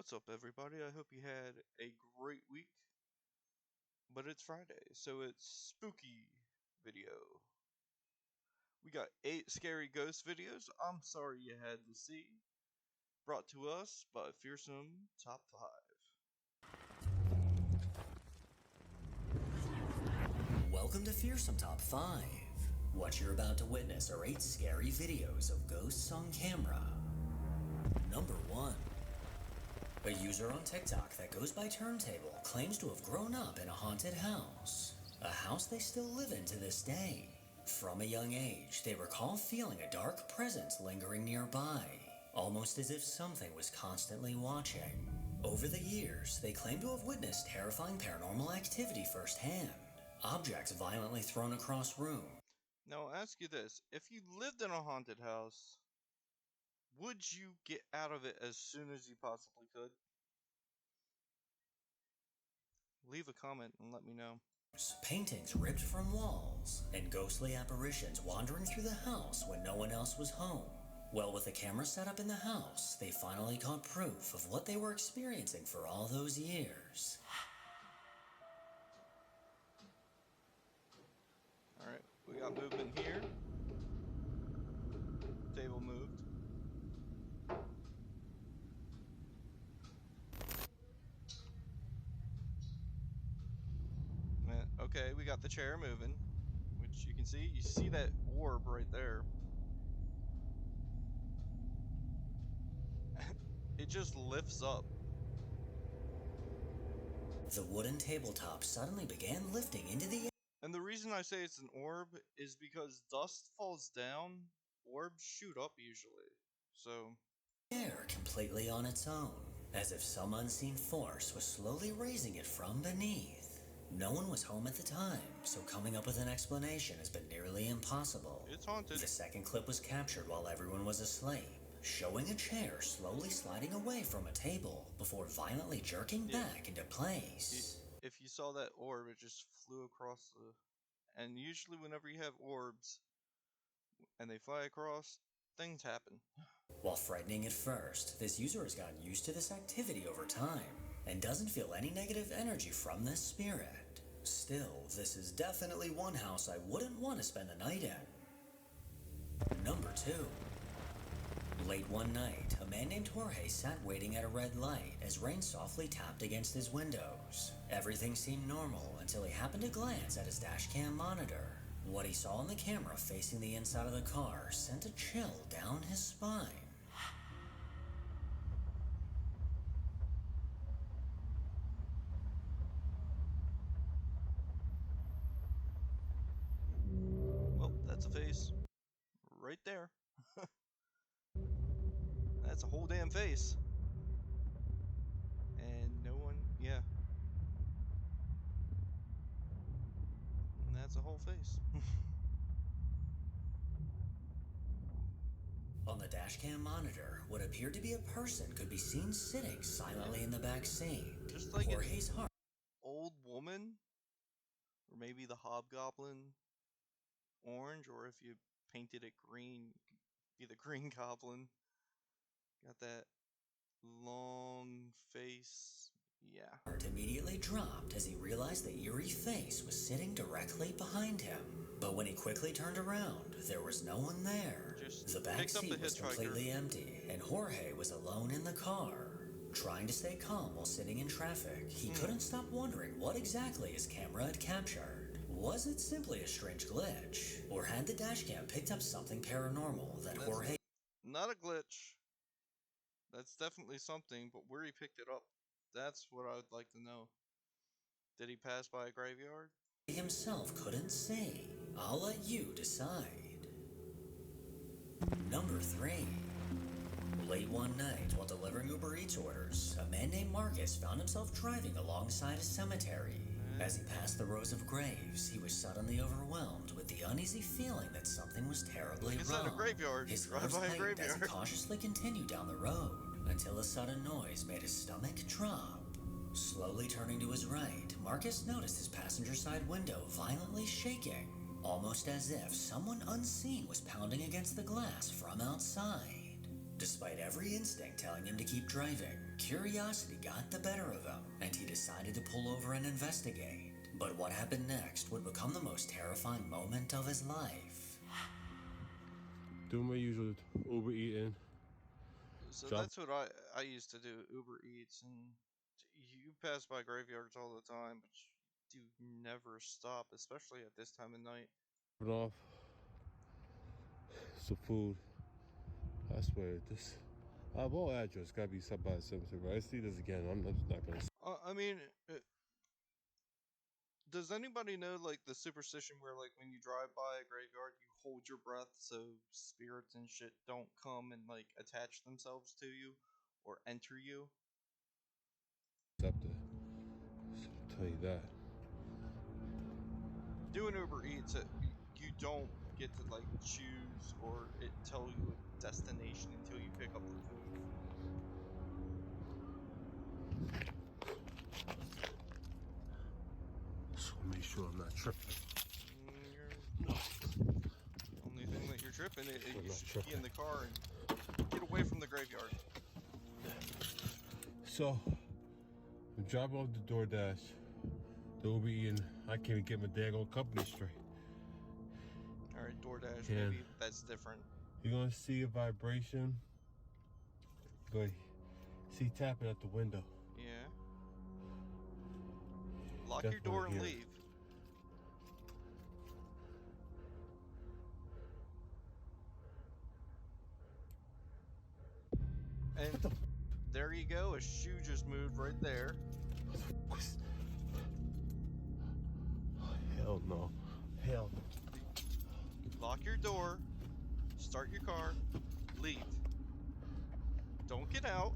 What's up, everybody? I hope you had a great week. But it's Friday, so it's spooky video. We got 8 scary ghost videos I'm sorry you had to see, brought to us by Fearsome Top 5. Welcome to Fearsome Top 5. What you're about to witness are 8 scary videos of ghosts on camera. Number 1. A user on TikTok that goes by Turntable claims to have grown up in a haunted house. A house they still live in to this day. From a young age, they recall feeling a dark presence lingering nearby, almost as if something was constantly watching. Over the years, they claim to have witnessed terrifying paranormal activity firsthand. Objects violently thrown across rooms. Now I'll ask you this, if you lived in a haunted house, would you get out of it as soon as you possibly could? Leave a comment and let me know. Paintings ripped from walls, and ghostly apparitions wandering through the house when no one else was home. Well, with a camera set up in the house, they finally caught proof of what they were experiencing for all those years. Alright, we got movement here. Table moved. Okay, we got the chair moving, which you can see. You see that orb right there. It just lifts up. The wooden tabletop suddenly began lifting into the air. And the reason I say it's an orb is because dust falls down, orbs shoot up usually. So Completely on its own, as if some unseen force was slowly raising it from beneath. No one was home at the time, so coming up with an explanation has been nearly impossible. It's haunted. The second clip was captured while everyone was asleep, showing a chair slowly sliding away from a table before violently jerking back into place. If you saw that orb, it just flew across the... And usually whenever you have orbs and they fly across, things happen. While frightening at first, this user has gotten used to this activity over time and doesn't feel any negative energy from this spirit. Still, this is definitely one house I wouldn't want to spend the night in. Number 2. Late one night, a man named Jorge sat waiting at a red light as rain softly tapped against his windows. Everything seemed normal until he happened to glance at his dashcam monitor. What he saw on the camera facing the inside of the car sent a chill down his spine. Well, that's a face. Right there. That's a whole damn face. And no one, yeah. And that's a whole face. On the dashcam monitor, what appeared to be a person could be seen sitting silently in the back seat. Just like Jorge's heart. Old woman, or maybe the hobgoblin orange, or if you painted it green, be the green goblin. Got that long face. Yeah. Heart immediately dropped as he realized the eerie face was sitting directly behind him. But when he quickly turned around, there was no one there. The back seat was completely empty, and Jorge was alone in the car. Trying to stay calm while sitting in traffic, he couldn't stop wondering what exactly his camera had captured. Was it simply a strange glitch, or had the dashcam picked up something paranormal that Jorge... Not a glitch. That's definitely something, but where he picked it up, that's what I would like to know. Did he pass by a graveyard? himself couldn't see. I'll let you decide. Number 3. Late one night, while delivering Uber Eats orders, a man named Marcus found himself driving alongside a cemetery. As he passed the rows of graves, he was suddenly overwhelmed with the uneasy feeling that something was terribly wrong. A graveyard. His nerves tightened as he cautiously continued down the road, until a sudden noise made his stomach drop. Slowly turning to his right, Marcus noticed his passenger side window violently shaking, almost as if someone unseen was pounding against the glass from outside. Despite every instinct telling him to keep driving, Curiosity got the better of him, and he decided to pull over and investigate. But what happened next would become the most terrifying moment of his life. Doing my usual Uber eating. So Drop. that's what I used to do, Uber Eats, and you pass by graveyards all the time, but you never stop, especially at this time of night. It off some food. I swear this. All address gotta be sub by something, right? I see this again. I'm just not gonna. I mean, does anybody know like the superstition where like when you drive by a graveyard, you hold your breath so spirits and shit don't come and like attach themselves to you or enter you? Accept it. So I'll tell you that. Doing Uber Eats, you don't get to like choose or it tell you a destination until you pick up the food. So make sure I'm not tripping. Only thing that you're tripping, I'm you not should tripping. key in the car and get away from the graveyard. So I'm dropping off the DoorDash. The Uber eating. I can't even get my daggone company straight. All right, DoorDash, Yeah. maybe that's different. You're gonna see a vibration, but see tapping at the window. Yeah. Lock your Definitely door and hear it. leave. And there you go, a shoe just moved right there. Hell no. Hell no. Lock your door, start your car, leave. Don't get out.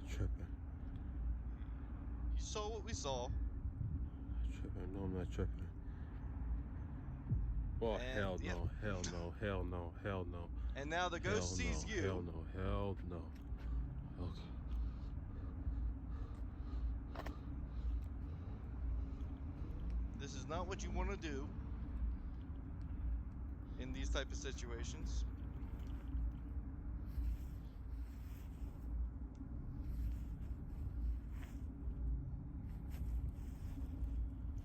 Tripping. You saw what we saw. Tripping. No, I'm not tripping. Oh, And, hell yeah. no. Hell no. Hell no. Hell no. And now the ghost sees you. Hell no. Hell no. Okay. This is not what you want to do in these type of situations.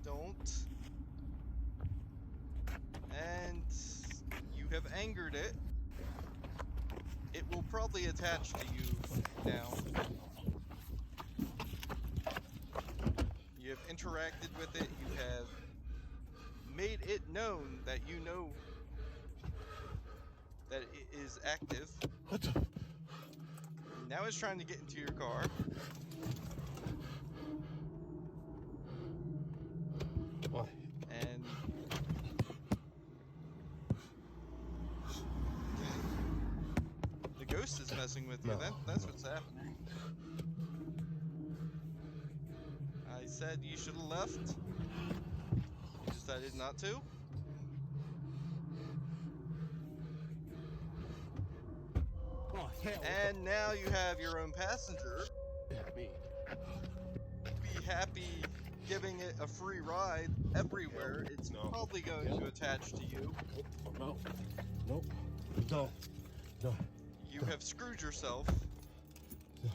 Don't. And you have angered it. It will probably attach to you now. You have interacted with it. You have made it known that you know that it is active. What the? Now it's trying to get into your car. What? And the ghost is messing with you. No. That's what's happening. I said you should have left. You decided not to. Oh, hell. And now you have your own passenger. Me. Be happy giving it a free ride everywhere. It's No. probably going to attach to you. No. Nope. No. No. You have screwed yourself He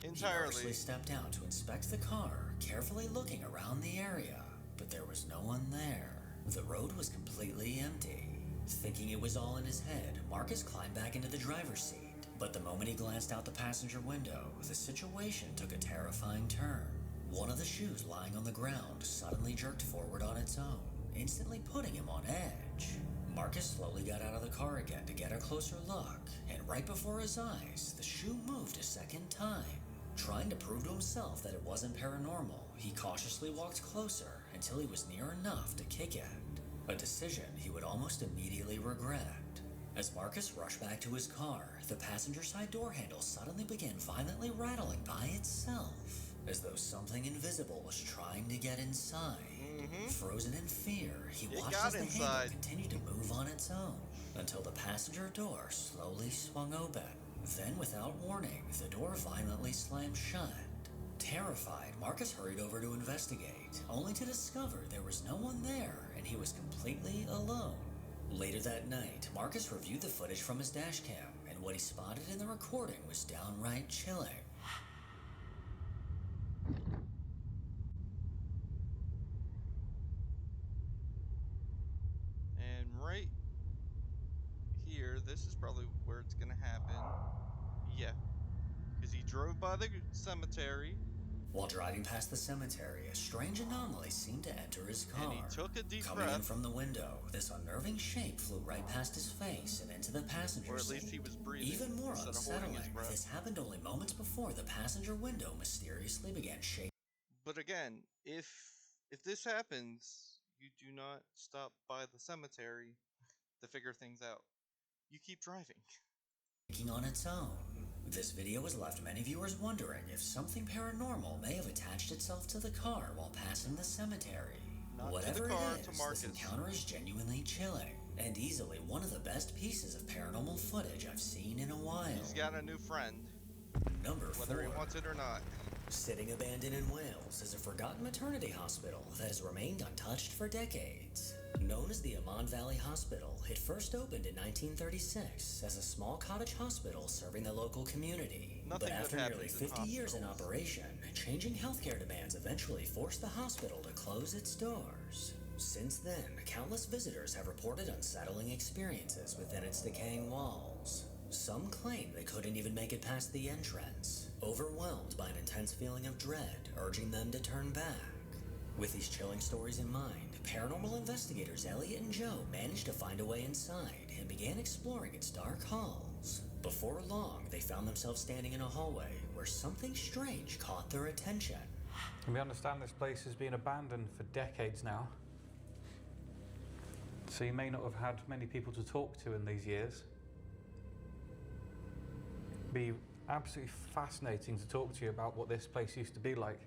entirely. nervously stepped out to inspect the car, carefully looking around the area, but there was no one there. The road was completely empty. Thinking it was all in his head, Marcus climbed back into the driver's seat. But the moment he glanced out the passenger window, the situation took a terrifying turn. One of the shoes lying on the ground suddenly jerked forward on its own, instantly putting him on edge. Marcus slowly got out of the car again to get a closer look, and right before his eyes, the shoe moved a second time. Trying to prove to himself that it wasn't paranormal, he cautiously walked closer until he was near enough to kick it. A decision he would almost immediately regret. As Marcus rushed back to his car, the passenger side door handle suddenly began violently rattling by itself, as though something invisible was trying to get inside. Frozen in fear, he It watched got as the inside. handle continued to move on its own, until the passenger door slowly swung open. Then, without warning, the door violently slammed shut, Terrified, Marcus hurried over to investigate, only to discover there was no one there and he was completely alone. Later that night, Marcus reviewed the footage from his dashcam, and what he spotted in the recording was downright chilling. And right here, this is probably where it's gonna happen. Yeah, because he drove by the cemetery. While driving past the cemetery, a strange anomaly seemed to enter his car. And he took a deep Coming in breath. from the window, this unnerving shape flew right past his face and into the passenger Or at seat. least he was breathing Even more instead of holding his unsettling, breath. this happened only moments before the passenger window mysteriously began shaking. But again, if this happens, you do not stop by the cemetery to figure things out. You keep driving. On its own. This video has left many viewers wondering if something paranormal may have attached itself to the car while passing the cemetery. Not Whatever to the car, it to is, Marcus. this encounter is genuinely chilling, and easily one of the best pieces of paranormal footage I've seen in a while. He's got a new friend, Number whether 4. he wants it or not. Sitting abandoned in Wales is a forgotten maternity hospital that has remained untouched for decades. Known as the Amman Valley Hospital, it first opened in 1936 as a small cottage hospital serving the local community. Nothing But good after nearly happens in 50 years in hospitals. operation, changing healthcare demands eventually forced the hospital to close its doors. Since then, countless visitors have reported unsettling experiences within its decaying walls. Some claim they couldn't even make it past the entrance, overwhelmed by an intense feeling of dread, urging them to turn back. With these chilling stories in mind, paranormal investigators Elliot and Joe managed to find a way inside and began exploring its dark halls. Before long, they found themselves standing in a hallway where something strange caught their attention. We understand this place has been abandoned for decades now. So you may not have had many people to talk to in these years. Be absolutely fascinating to talk to you about what this place used to be like,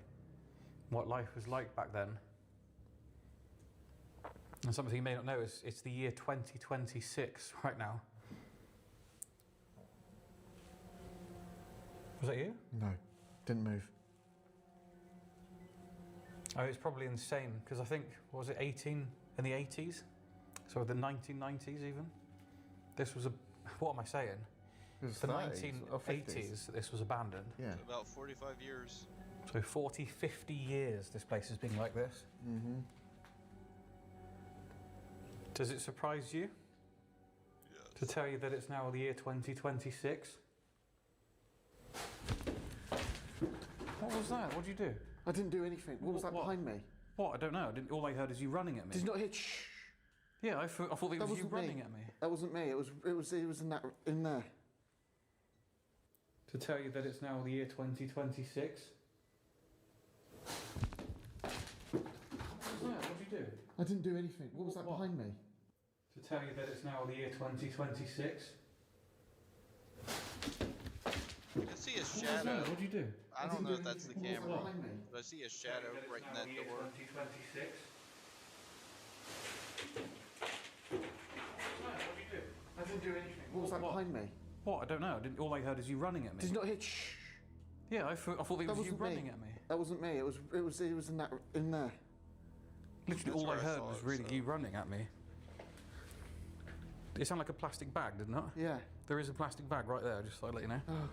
what life was like back then. And something you may not know is it's the year 2026 right now. Was that you? No, didn't move. Oh, it's probably insane, because I think, what was it, 18 in the 80s? So the 1990s even? This was a, what am I saying? It was The 30s or 50s. 1980s that this was abandoned. Yeah. About 45 years. So 40, 50 years this place has been like this. Mm-hmm. Does it surprise you Yes. to tell you that it's now the year 2026? What was that? What did you do? I didn't do anything. What was that What? behind me? What? I don't know. All I heard is you running at me. Did you not hear? Shh. Yeah, I thought it That was you wasn't running me. at me. That wasn't me. It was in there. To tell you that it's now the year 2026? What was that? What did you do? I didn't do anything. What was that What? behind me? To tell you that it's now the year 2026? I can see a What was that? shadow. What did you do? I don't know if that's the What was that camera, behind me? but I see a shadow right in that door. 2026? What did you do? I didn't do anything. What was that What? behind me? What? I don't know. All I heard is you running at me. Did you not hear? Shh. Yeah, I thought it That was you wasn't running me. at me. That wasn't me. It was in there. Literally, That's all I where I heard saw was it, really so. you running at me. It sounded like a plastic bag, didn't it? Yeah. There is a plastic bag right there, just thought I'd let you know. Oh.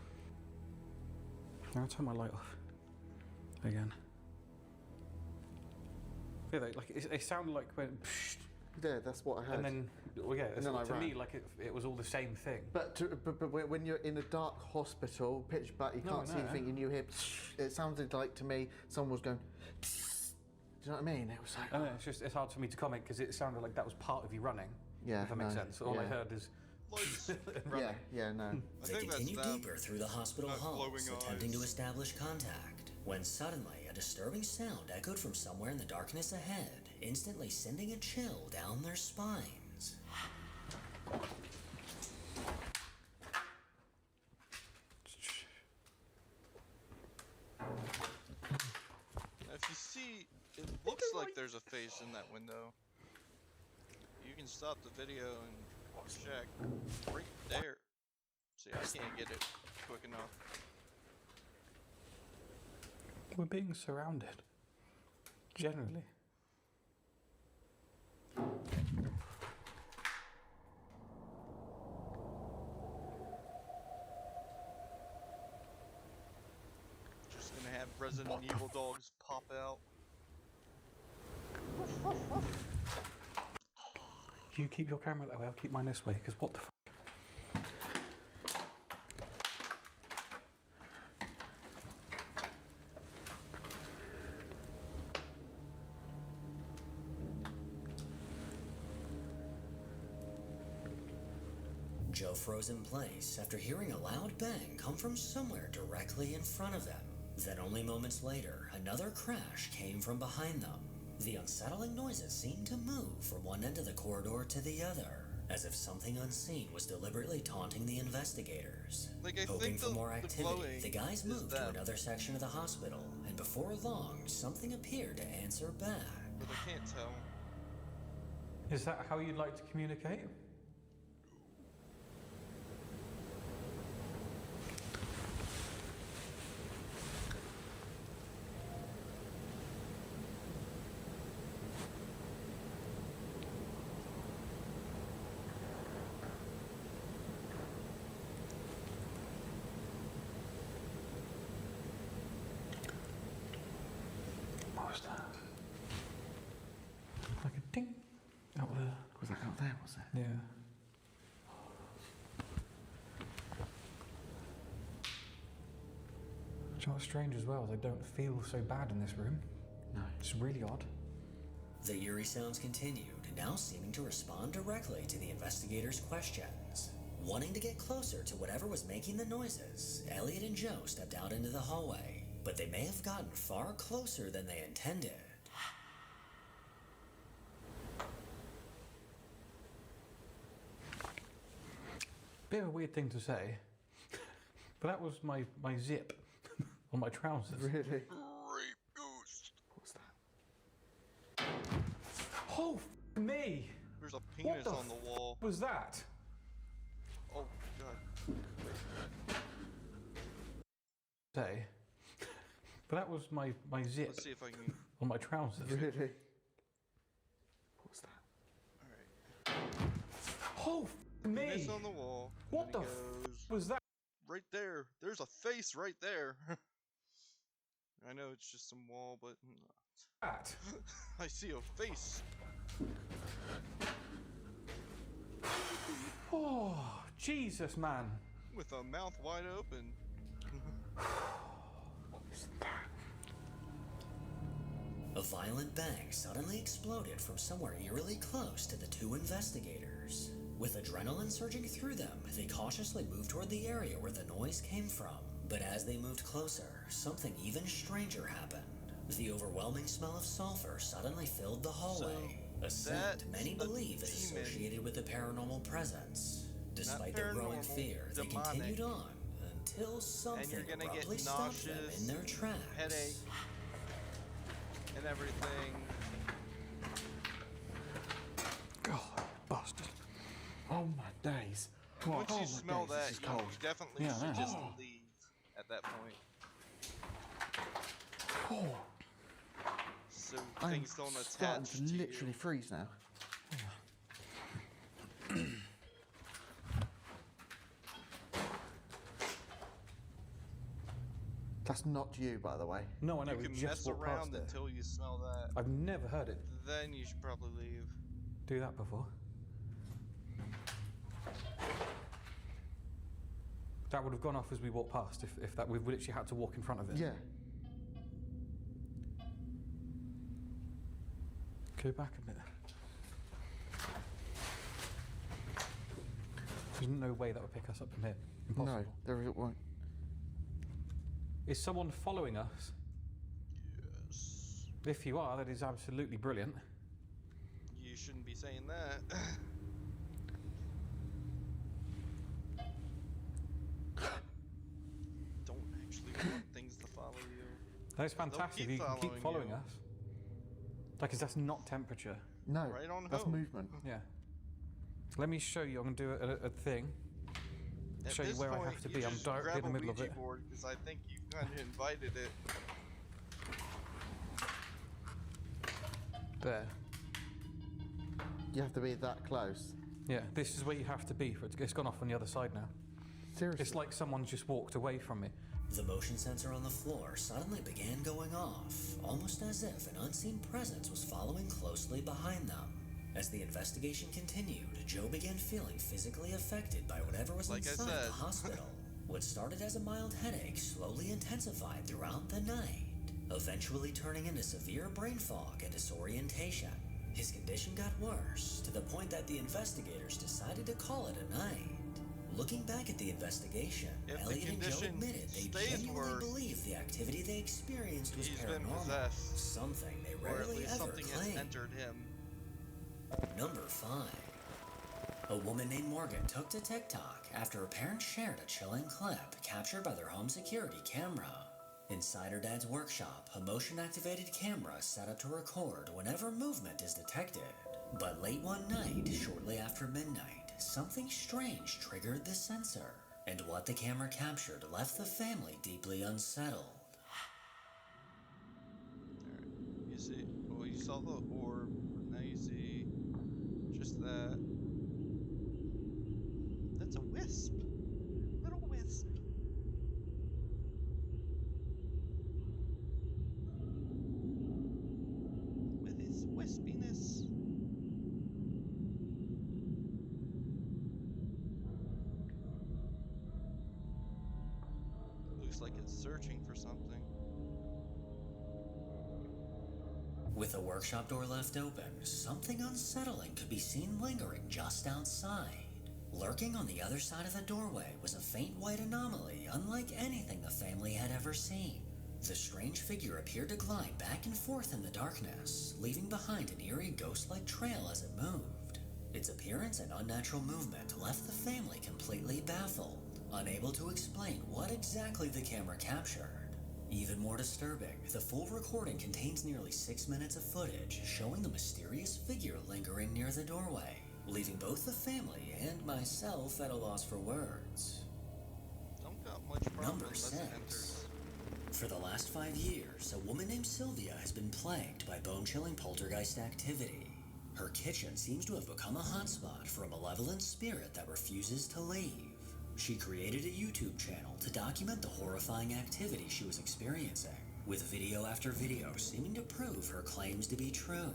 I'll turn my light off. Again. Yeah, like, it sounded like when... psh, Yeah, that's what I heard. and then, well, yeah, And then I to me, ran. like it was all the same thing. But when you're in a dark hospital, pitch black, you No, can't I see know. anything, and you hear. It sounded like to me someone was going. Do you know what I mean? It was like. I know, it's hard for me to comment because it sounded like that was part of you running. Yeah, If that makes no, sense. All I yeah. heard is Lights. Yeah, yeah, no. I They think that's continued them. deeper through the hospital Not halls, glowing attempting to eyes. establish contact, when suddenly a disturbing sound echoed from somewhere in the darkness ahead, instantly sending a chill down their spines. If you see, it looks like there's a face in that window. You can stop the video and check right there. See, I can't get it quick enough. We're being surrounded. Generally. Just gonna have Resident Evil dogs pop out. You keep your camera that way, I'll keep mine this way, because what the f***? Joe froze in place after hearing a loud bang come from somewhere directly in front of them. Then only moments later, another crash came from behind them. The unsettling noises seemed to move from one end of the corridor to the other, as if something unseen was deliberately taunting the investigators. Like, I Hoping think for more the activity, glowing the guys is moved to them. another section of the hospital, and before long, something appeared to answer back. But I can't tell. Is that how you'd like to communicate? What was that? Like a ding out there. Was that out there, was it? Yeah. Do you know what's strange as well? I don't feel so bad in this room. No. It's really odd. The eerie sounds continued, now seeming to respond directly to the investigators' questions. Wanting to get closer to whatever was making the noises, Elliot and Joe stepped out into the hallway, but they may have gotten far closer than they intended. Bit of a weird thing to say, but that was my zip on my trousers. Really? Rape ghost. What's that? Oh, me! There's a penis the on the wall. What was that? Oh god. Say, but that was my zip Let's see if I can. on my trousers. Really? What's that? Alright. Oh, Penis me! on the wall. What and the then f- it goes Was that? right there. There's a face right there. I know it's just some wall, but I see a face. Oh, Jesus, man! With a mouth wide open. A violent bang suddenly exploded from somewhere eerily close to the two investigators. With adrenaline surging through them, they cautiously moved toward the area where the noise came from. But as they moved closer, something even stranger happened. The overwhelming smell of sulfur suddenly filled the hallway. A scent many believe is demon. associated with a paranormal presence. Despite their growing paranormal, fear, they demonic. continued on until something gonna get abruptly stopped them nauseous, in their tracks. headache, and everything. God, bastard. Oh my days. And once oh you my smell days, that, this is you cold. definitely Yeah, I should know. just leave at that point. Oh, So I'm things don't starting attach to to literally you. freeze now. That's not you, by the way. No, I know. You We can just mess walked past around it. until you smell that. I've never heard it Then you should probably leave. do that before. That would have gone off as we walked past. If that, we've literally had to walk in front of it. Yeah. Go back a bit. There's no way that would pick us up from here. Impossible. No, there won't. Is someone following us? Yes. If you are, that is absolutely brilliant. You shouldn't be saying that. Don't actually want things to follow you. That is They'll fantastic. keep You can keep following following you. us. Like, 'cause that's not temperature. No, Right on that's home. movement. Yeah. Let me show you. I'm going to do a thing. At Show you this where I point, have to you be. I'm just directly grab in the a middle of Ouija it. board because I think you kind of invited it. There. You have to be that close. Yeah, this is where you have to be for it. It's gone off on the other side now. Seriously? It's like someone just walked away from me. The motion sensor on the floor suddenly began going off, almost as if an unseen presence was following closely behind them. As the investigation continued, Joe began feeling physically affected by whatever was inside the hospital. What started as a mild headache slowly intensified throughout the night, eventually turning into severe brain fog and disorientation. His condition got worse, to the point that the investigators decided to call it a night. Looking back at the investigation, Elliot and Joe admitted they genuinely believed the activity they experienced was paranormal, something they rarely ever claimed. Entered him. Number 5. A woman named Morgan took to TikTok after her parents shared a chilling clip captured by their home security camera. Inside her dad's workshop, a motion-activated camera set up to record whenever movement is detected. But late one night, shortly after midnight, something strange triggered the sensor, and what the camera captured left the family deeply unsettled. Alright, you see, well, you saw the orb, but now you see just that. That's a wisp. Little wisp. With his wispiness. Looks like it's searching for something. With the workshop door left open, something unsettling could be seen lingering just outside. Lurking on the other side of the doorway was a faint white anomaly unlike anything the family had ever seen. The strange figure appeared to glide back and forth in the darkness, leaving behind an eerie ghost-like trail as it moved. Its appearance and unnatural movement left the family completely baffled, unable to explain what exactly the camera captured. Even more disturbing, the full recording contains nearly 6 minutes of footage showing the mysterious figure lingering near the doorway, leaving both the family and myself at a loss for words. Don't got much problem Number unless it enters. 6. For the last 5 years, a woman named Sylvia has been plagued by bone-chilling poltergeist activity. Her kitchen seems to have become a hotspot for a malevolent spirit that refuses to leave. She created a YouTube channel to document the horrifying activity she was experiencing, with video after video seeming to prove her claims to be true.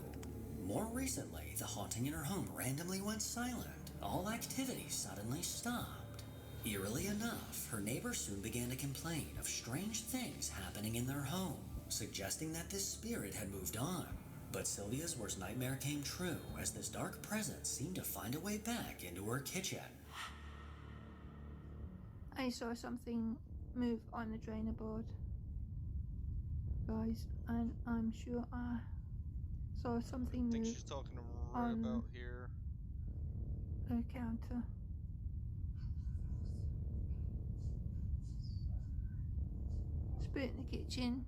More recently, the haunting in her home randomly went silent. All activity suddenly stopped. Eerily enough, her neighbors soon began to complain of strange things happening in their home, suggesting that this spirit had moved on. But Sylvia's worst nightmare came true as this dark presence seemed to find a way back into her kitchen. I saw something move on the drainer board, guys, and I'm sure I saw something I think move she's talking right about here. the counter. Spirit in the kitchen.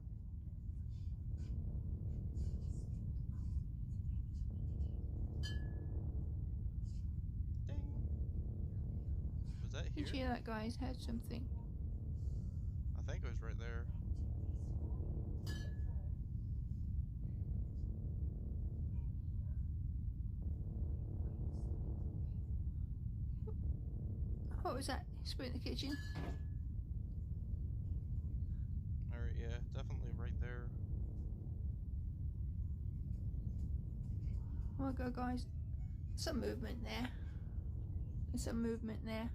Ding. Was that Did you here? hear that, guys? Heard something. I think it was right there. What was that? Spirit in the kitchen. Alright, yeah, definitely right there. Oh my god, guys. Some movement there. There's some movement there.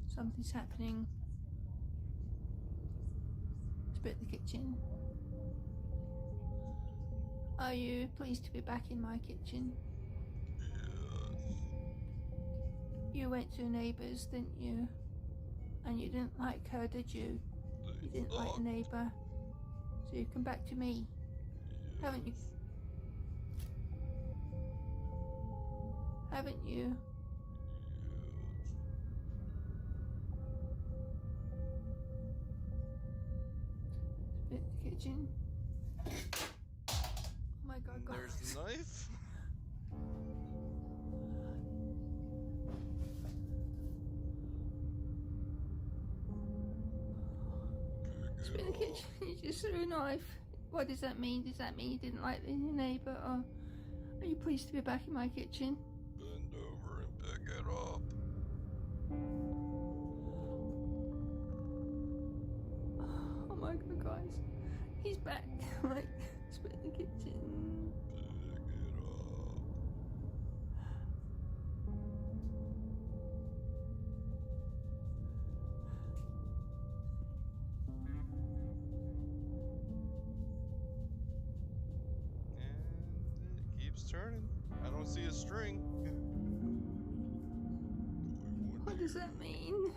Something's happening. Spirit in the kitchen. Are you pleased to be back in my kitchen? You went to a neighbour's, didn't you? And you didn't like her, did you? You didn't like the neighbour. So you come back to me. Haven't you? Haven't you? Split the kitchen. Oh my god, And guys. there's the knife. Split the kitchen. You just threw a knife What does that mean? Does that mean you didn't like the neighbour, or are you pleased to be back in my kitchen? Bend over and pick it up. Oh my god, guys. He's back. Like, spit in the kitchen. Pick it up. And it keeps turning. I don't see a string. What does that mean?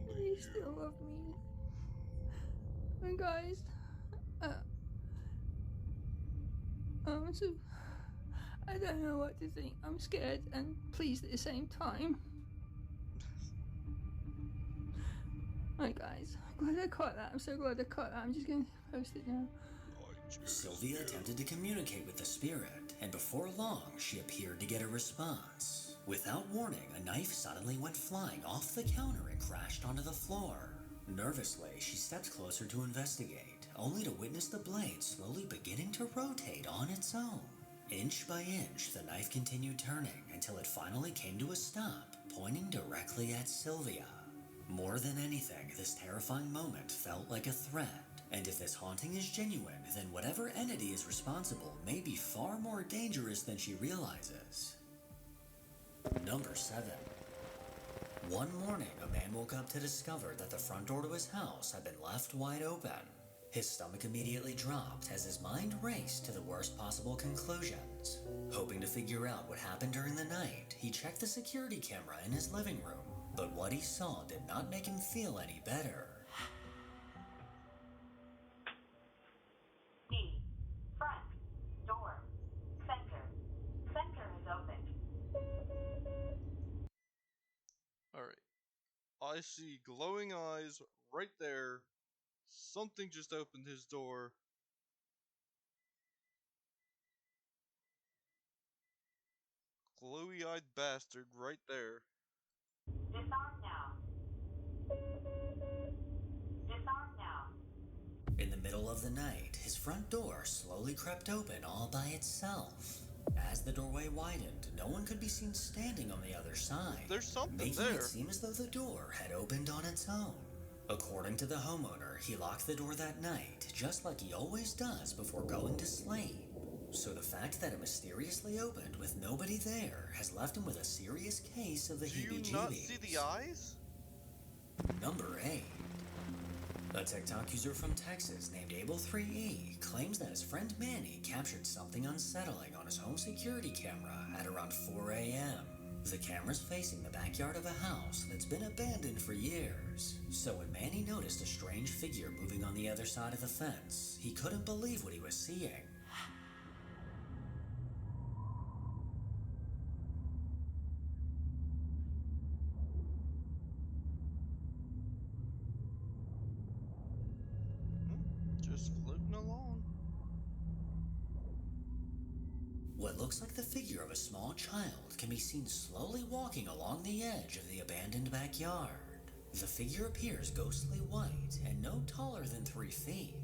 Do Only you you. still love me? And guys, so I don't know what to think. I'm scared and pleased at the same time. Right, guys, I'm glad I caught that. I'm so glad I caught that. I'm just going to post it now. Sylvia attempted to communicate with the spirit, and before long, she appeared to get a response. Without warning, a knife suddenly went flying off the counter and crashed onto the floor. Nervously, she stepped closer to investigate, only to witness the blade slowly beginning to rotate on its own. Inch by inch, the knife continued turning until it finally came to a stop, pointing directly at Sylvia. More than anything, this terrifying moment felt like a threat. And if this haunting is genuine, then whatever entity is responsible may be far more dangerous than she realizes. Number 7. One morning, a man woke up to discover that the front door to his house had been left wide open. His stomach immediately dropped as his mind raced to the worst possible conclusions. Hoping to figure out what happened during the night, he checked the security camera in his living room, but what he saw did not make him feel any better. E. Front. Door. Center. Center is open. Alright. I see glowing eyes right there. Something just opened his door. Glowy eyed bastard right there. Disarm now. Disarm now. In the middle of the night, his front door slowly crept open all by itself. As the doorway widened, no one could be seen standing on the other side, There's something making there. it seem as though the door had opened on its own. According to the homeowner, he locked the door that night, just like he always does before going to sleep. So the fact that it mysteriously opened with nobody there has left him with a serious case of the Do you heebie-jeebies. not see the eyes? Number 8. A TikTok user from Texas named Able3E claims that his friend Manny captured something unsettling on his home security camera at around 4 a.m. The camera's facing the backyard of a house that's been abandoned for years. So when Manny noticed a strange figure moving on the other side of the fence, he couldn't believe what he was seeing. Just floating along. What looks like the figure of a small child can be seen slowly walking along the edge of the abandoned backyard. The figure appears ghostly white and no taller than 3 feet.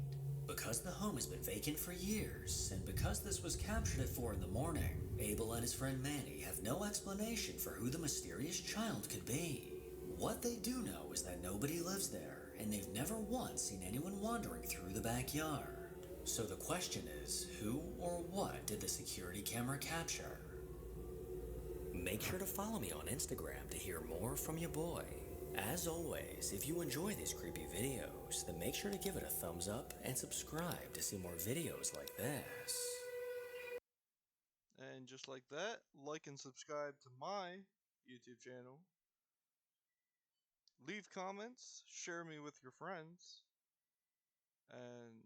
Because the home has been vacant for years, and because this was captured at 4 in the morning, Abel and his friend Manny have no explanation for who the mysterious child could be. What they do know is that nobody lives there, and they've never once seen anyone wandering through the backyard. So the question is, who or what did the security camera capture? Make sure to follow me on Instagram to hear more from your boy. As always, if you enjoy these creepy videos, then make sure to give it a thumbs up and subscribe to see more videos like this. And just like that, like and subscribe to my YouTube channel. Leave comments, share me with your friends. And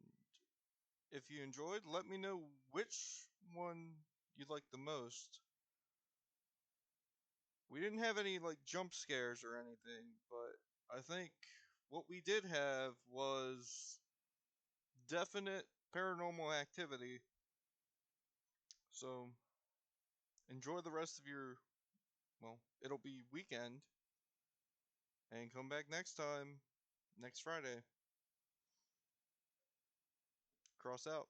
if you enjoyed, let me know which one you liked the most. We didn't have any like jump scares or anything, but I think what we did have was definite paranormal activity. So enjoy the rest of your, well, it'll be weekend, and come back next time, next Friday. Cross out.